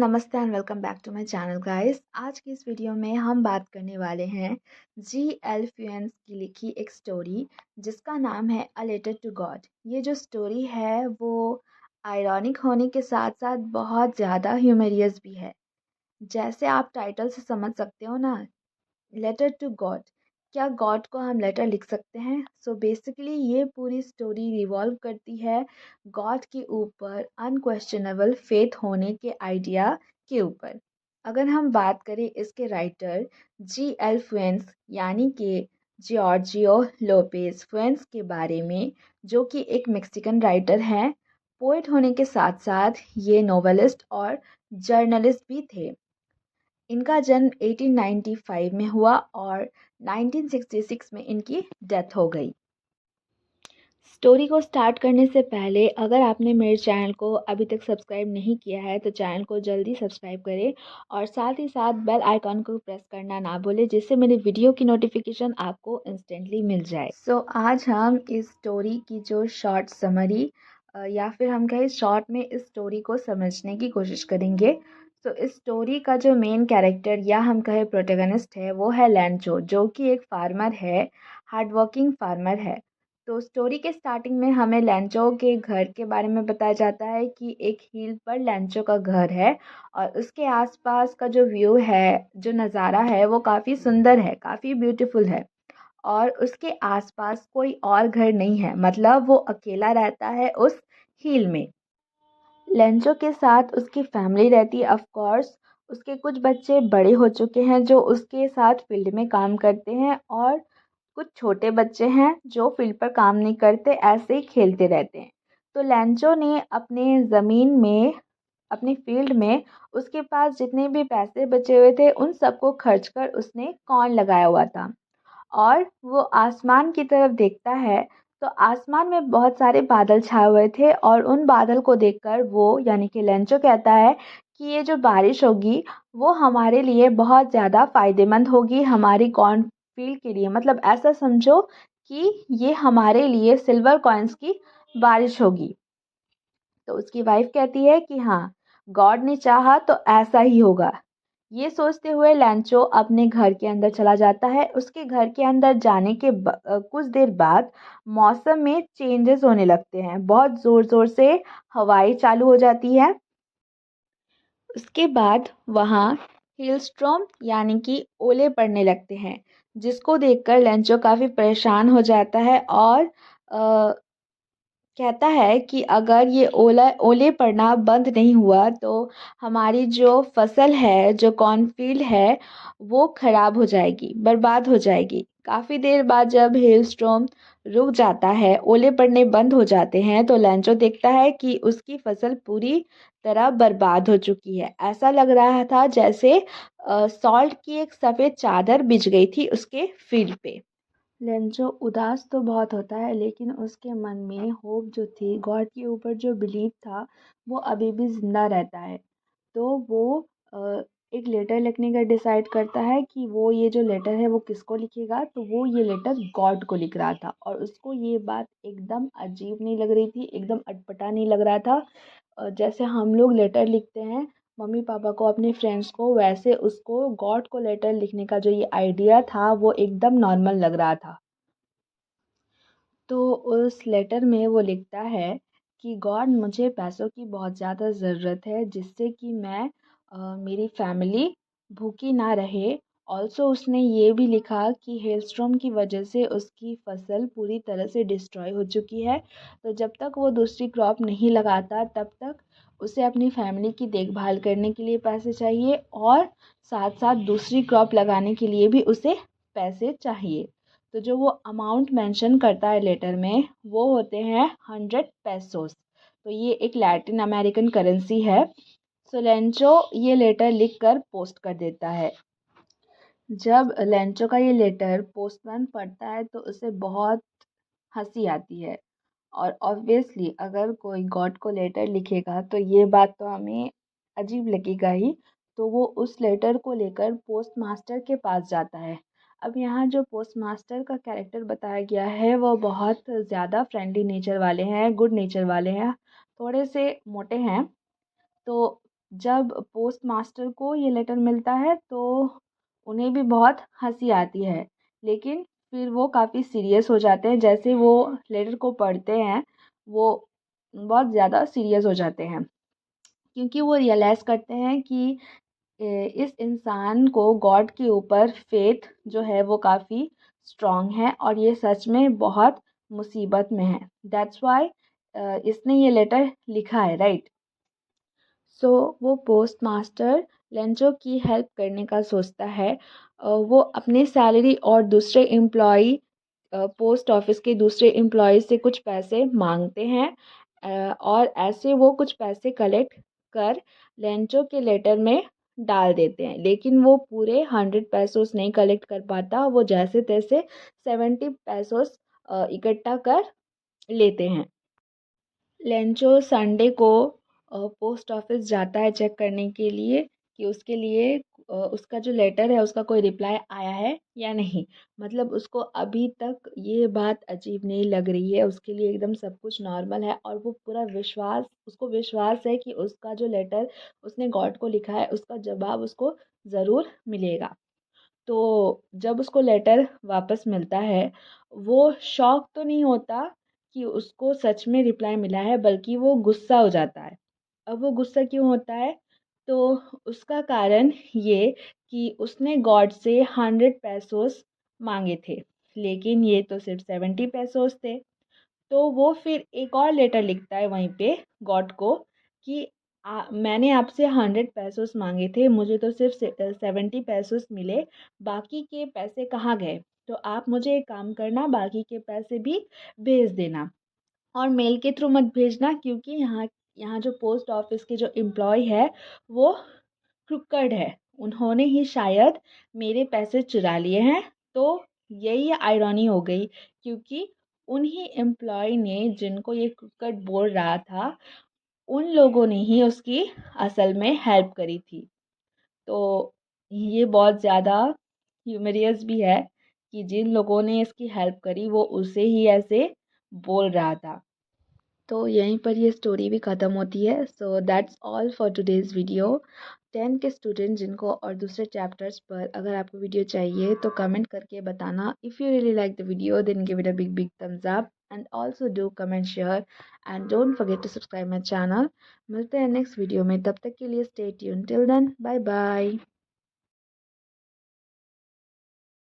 नमस्ते and welcome back to my channel guys. आज की इस वीडियो में हम बात करने वाले हैं जी.एल. फ्यूएंस की लिखी एक स्टोरी जिसका नाम है अ लेटर टू गॉड। ये जो स्टोरी है वो आयरॉनिक होने के साथ साथ बहुत ज़्यादा ह्यूमरियस भी है। जैसे आप टाइटल से समझ सकते हो ना, लेटर टू गॉड, क्या गॉड को हम लेटर लिख सकते हैं? सो बेसिकली ये पूरी स्टोरी रिवॉल्व करती है गॉड के ऊपर अनक्वेश्चनेबल फेथ होने के आइडिया के ऊपर। अगर हम बात करें इसके राइटर जी.एल. फ्यूएंस यानी कि जॉर्जियो लोपेज फ्यूएंस के बारे में, जो कि एक मेक्सिकन राइटर हैं, पोएट होने के साथ साथ ये नोवेलिस्ट और जर्नलिस्ट भी थे। इनका जन्म 1895 में हुआ और 1966 में इनकी डेथ हो गई। स्टोरी को स्टार्ट करने से पहले अगर आपने मेरे चैनल को अभी तक सब्सक्राइब नहीं किया है तो चैनल को जल्दी सब्सक्राइब करें और साथ ही साथ बेल आइकॉन को प्रेस करना ना भूलें, जिससे मेरी वीडियो की नोटिफिकेशन आपको इंस्टेंटली मिल जाए। आज हम इस स्टोरी की जो शॉर्ट समरी या फिर हम कहें शॉर्ट में इस स्टोरी को समझने की कोशिश करेंगे। इस स्टोरी का जो मेन कैरेक्टर या हम कहें प्रोटैगनिस्ट है वो है लैंचो, जो कि एक फार्मर है, हार्ड वर्किंग फार्मर है। तो स्टोरी के स्टार्टिंग में हमें लैंचो के घर के बारे में बताया जाता है कि एक हिल पर लैंचो का घर है और उसके आसपास का जो व्यू है, जो नज़ारा है, वो काफ़ी सुंदर है, काफ़ी ब्यूटीफुल है और उसके आसपास कोई और घर नहीं है, मतलब वो अकेला रहता है उस हिल में। लेंचो के साथ उसकी फैमिली रहती है, ऑफ कोर्स उसके कुछ बच्चे बड़े हो चुके हैं जो उसके साथ फील्ड में काम करते हैं और कुछ छोटे बच्चे हैं जो फील्ड पर काम नहीं करते, ऐसे ही खेलते रहते हैं। तो लेंचो ने अपने ज़मीन में, अपनी फील्ड में उसके पास जितने भी पैसे बचे हुए थे उन सबको खर्च कर उसने कॉर्न लगाया हुआ था और वो आसमान की तरफ देखता है तो आसमान में बहुत सारे बादल छाए हुए थे और उन बादल को देखकर वो यानी कि लेंचो कहता है कि ये जो बारिश होगी वो हमारे लिए बहुत ज़्यादा फ़ायदेमंद होगी, हमारी कॉर्नफील्ड के लिए। मतलब ऐसा समझो कि ये हमारे लिए सिल्वर कॉइन्स की बारिश होगी। तो उसकी वाइफ कहती है कि हाँ, गॉड ने चाहा तो ऐसा ही होगा। ये सोचते हुए लैंचो अपने घर के अंदर चला जाता है। उसके घर के अंदर जाने के कुछ देर बाद मौसम में चेंजेस होने लगते हैं, बहुत ज़ोर ज़ोर से हवाएं चालू हो जाती है। उसके बाद वहाँ हेलस्टॉर्म यानी कि ओले पड़ने लगते हैं, जिसको देखकर लैंचो काफ़ी परेशान हो जाता है और कहता है कि अगर ये ओले पड़ना बंद नहीं हुआ तो हमारी जो फसल है, जो कॉर्नफील्ड है, वो ख़राब हो जाएगी, बर्बाद हो जाएगी। काफ़ी देर बाद जब हेलस्टॉर्म रुक जाता है, ओले पड़ने बंद हो जाते हैं, तो लैंचो देखता है कि उसकी फसल पूरी तरह बर्बाद हो चुकी है। ऐसा लग रहा था जैसे सॉल्ट की एक सफ़ेद चादर बिछ गई थी उसके फील्ड पे। लेंचो उदास तो बहुत होता है, लेकिन उसके मन में होप जो थी, गॉड के ऊपर जो बिलीव था, वो अभी भी ज़िंदा रहता है। तो वो अ, एक लेटर लिखने का डिसाइड करता है कि वो ये जो लेटर है वो किसको लिखेगा। तो वो ये लेटर गॉड को लिख रहा था और उसको ये बात एकदम अजीब नहीं लग रही थी, एकदम अटपटा नहीं लग रहा था। जैसे हम लोग लेटर लिखते हैं मम्मी पापा को, अपने फ्रेंड्स को, वैसे उसको गॉड को लेटर लिखने का जो ये आइडिया था वो एकदम नॉर्मल लग रहा था। तो उस लेटर में वो लिखता है कि गॉड, मुझे पैसों की बहुत ज़्यादा ज़रूरत है जिससे कि मैं मेरी फैमिली भूखी ना रहे। ऑल्सो उसने ये भी लिखा कि हेलस्टॉर्म की वजह से उसकी फसल पूरी तरह से डिस्ट्रॉय हो चुकी है, तो जब तक वो दूसरी क्रॉप नहीं लगाता तब तक उसे अपनी फैमिली की देखभाल करने के लिए पैसे चाहिए और साथ साथ दूसरी क्रॉप लगाने के लिए भी उसे पैसे चाहिए। तो जो वो अमाउंट मेंशन करता है लेटर में वो होते हैं 100 पेसोस। तो ये एक लैटिन अमेरिकन करेंसी है। सो लेंचो ये लेटर लिख कर पोस्ट कर देता है। जब लेंचो का ये लेटर पोस्टमैन पढ़ता है तो उसे बहुत हंसी आती है और ऑब्वियसली अगर कोई गॉड को लेटर लिखेगा तो ये बात तो हमें अजीब लगेगा ही। तो वो उस लेटर को लेकर पोस्ट मास्टर के पास जाता है। अब यहाँ जो पोस्ट मास्टर का कैरेक्टर बताया गया है वो बहुत ज़्यादा फ्रेंडली नेचर वाले हैं, गुड नेचर वाले हैं, थोड़े से मोटे हैं। तो जब पोस्ट मास्टर को ये लेटर मिलता है तो उन्हें भी बहुत हंसी आती है, लेकिन फिर वो काफ़ी सीरियस हो जाते हैं। जैसे वो लेटर को पढ़ते हैं वो बहुत ज़्यादा सीरियस हो जाते हैं, क्योंकि वो रियलाइज़ करते हैं कि इस इंसान को गॉड के ऊपर फेथ जो है वो काफ़ी स्ट्रांग है और ये सच में बहुत मुसीबत में है। दैट्स वाई इसने ये लेटर लिखा है, राइट। सो वो पोस्ट मास्टर लेंचो की हेल्प करने का सोचता है। वो अपने सैलरी और दूसरे एम्प्लॉय पोस्ट ऑफिस के दूसरे एम्प्लॉय से कुछ पैसे मांगते हैं, और ऐसे वो कुछ पैसे कलेक्ट कर लेंचो के लेटर में डाल देते हैं। लेकिन वो पूरे 100 पैसोस नहीं कलेक्ट कर पाता, वो जैसे तैसे 70 पैसोस इकट्ठा कर लेते हैं। लेंचो संडे को पोस्ट ऑफिस जाता है चेक करने के लिए कि उसके लिए उसका जो लेटर है उसका कोई रिप्लाई आया है या नहीं। मतलब उसको अभी तक ये बात अजीब नहीं लग रही है, उसके लिए एकदम सब कुछ नॉर्मल है और वो पूरा विश्वास उसको विश्वास है कि उसका जो लेटर उसने गॉड को लिखा है उसका जवाब उसको ज़रूर मिलेगा। तो जब उसको लेटर वापस मिलता है वो शॉक तो नहीं होता कि उसको सच में रिप्लाई मिला है, बल्कि वो गुस्सा हो जाता है। अब वो गुस्सा क्यों होता है? तो उसका कारण ये कि उसने गॉड से 100 पैसोस मांगे थे, लेकिन ये तो सिर्फ 70 पैसोस थे। तो वो फिर एक और लेटर लिखता है वहीं पे गॉड को कि मैंने आपसे 100 पैसोस मांगे थे, मुझे तो सिर्फ 70 पैसोस मिले, बाकी के पैसे कहाँ गए? तो आप मुझे एक काम करना, बाकी के पैसे भी भेज देना, और मेल के थ्रू मत भेजना, क्योंकि यहाँ यहाँ जो पोस्ट ऑफिस के जो एम्प्लॉय है वो क्रुकड है, उन्होंने ही शायद मेरे पैसे चुरा लिए हैं। तो यही आयरनी हो गई, क्योंकि उन्हीं एम्प्लॉय ने जिनको ये क्रुकड बोल रहा था उन लोगों ने ही उसकी असल में हेल्प करी थी। तो ये बहुत ज़्यादा ह्यूमरियस भी है कि जिन लोगों ने इसकी हेल्प करी वो उसे ही ऐसे बोल रहा था। तो यहीं पर ये स्टोरी भी ख़त्म होती है। So that's all for today's video. 10 के स्टूडेंट जिनको और दूसरे चैप्टर्स पर अगर आपको वीडियो चाहिए तो कमेंट करके बताना। If you really like the video then give it a big big thumbs up and also do comment share and don't forget to subscribe my channel. मिलते हैं नेक्स्ट वीडियो में, तब तक के लिए stay tune. Till then bye bye.